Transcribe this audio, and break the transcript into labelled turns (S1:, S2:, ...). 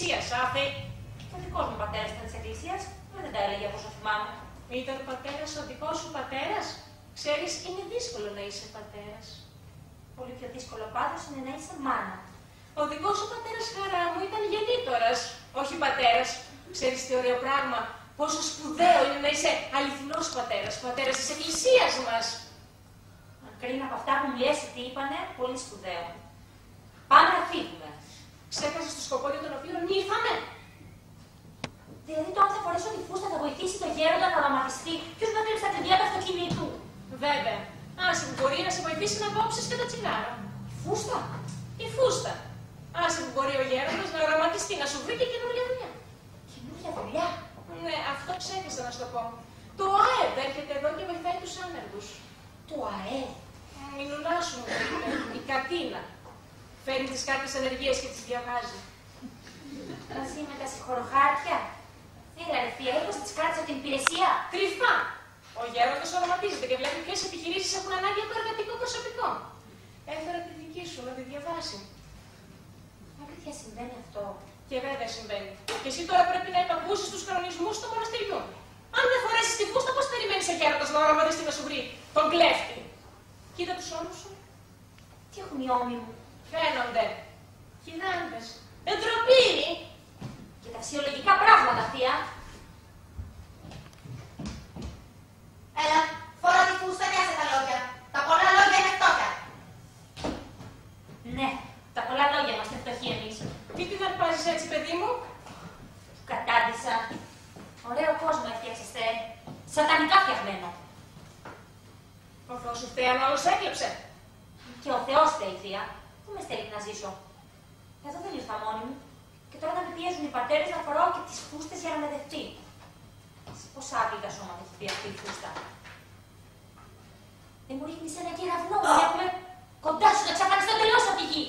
S1: Εκκλησίας, άφη.
S2: Και ο δικός μου πατέρας ήταν της Εκκλησίας, δεν τα έλεγε από όσο θυμάμαι.
S1: Ήταν ο πατέρας ο δικός σου πατέρας. Ξέρεις, είναι δύσκολο να είσαι πατέρας.
S2: Πολύ πιο δύσκολο πάντως είναι να είσαι μάνα.
S1: Ο δικός σου πατέρας, χαρά μου, ήταν γεννήτορας, όχι πατέρας. Ξέρεις τι ωραίο πράγμα, πόσο σπουδαίο είναι να είσαι αληθινός πατέρας, πατέρας της Εκκλησίας μας.
S2: Αν κρίνω από αυτά που μου λες τι είπανε, πολύ σπουδαίο. Πάμε να φύγουμε.
S1: Ξέχασες το σκοπό για τον οποίο ήρθαμε.
S2: Δηλαδή το αν θα φορέσω τη φούστα θα βοηθήσει το γέροντα να δραματιστεί, ποιος να κρύψει τα κλειδιά του αυτοκινήτου.
S1: Βέβαια. Άσε που μπορεί να σε βοηθήσει να κόψεις και τα τσιγάρα.
S2: Η φούστα.
S1: Η φούστα. Άσε που μπορεί ο γέροντας να οραματιστεί, να σου βρει και καινούργια δουλειά.
S2: Καινούργια δουλειά.
S1: Ναι, αυτό ξέχασα να σου το πω. Το ΑΕΔ έρχεται εδώ και βοηθάει τους άνεργους.
S2: Το ΑΕΔ.
S1: Η νουλά σου μου είπε, η Κατίνα. Φέρνει τις κάρτες ενεργείας και τις διαβάζει.
S2: Μαζί με τα συγχωροχάρτια. Έλα ρε θεία, είπες τις κάρτες από την υπηρεσία.
S1: Κρυφά. Ο γέροντας οραματίζεται και βλέπει ποιες επιχειρήσεις έχουν ανάγκη από εργατικό προσωπικό. Έφερα τη δική σου να τη διαβάσει.
S2: Αλήθεια συμβαίνει αυτό.
S1: Και βέβαια συμβαίνει. Και εσύ τώρα πρέπει να υπακούσεις τους κανονισμούς του μοναστηριού. Αν δεν φορέσεις τη φούστα, πώς περιμένεις ο γέροντας να οραματιστεί να σου βρει τον κλέφτη. Κοίτα τους ώμους σου.
S2: Τι έχουν οι ώμοι μου.
S1: Φαίνονται. Χινάντες. Εντροπή!
S2: Και τα φυσιολογικά πράγματα, θεία.
S3: Έλα, φορά τη φούστα και άσε τα λόγια. Τα πολλά λόγια είναι φτώχεια.
S2: Ναι, τα πολλά λόγια είμαστε φτωχοί εμείς.
S1: Τι την αρπάζεις έτσι, παιδί μου?
S2: Κατάντησα. Ωραίο κόσμο έφτιαξεστε. Σατανικά φτιαγμένο.
S1: Ο Θεός σου φταίει αν όλος έκλεψε.
S2: Και ο Θεός φταίει, θεία. Πού με στέλνει να ζήσω. Εδώ δεν ήρθα μόνη μου. Και τώρα να με πιέζουν οι πατέρες να φοράω και τις φούστες για να με δεχτεί. Σε πόσα άπλυτα σώματα έχει πει αυτή η φούστα. Δεν μου ρίχνεις ένα κεραυνό, μου έχουμε κοντά σου να εξαφανιστώ τελώς από τη γη.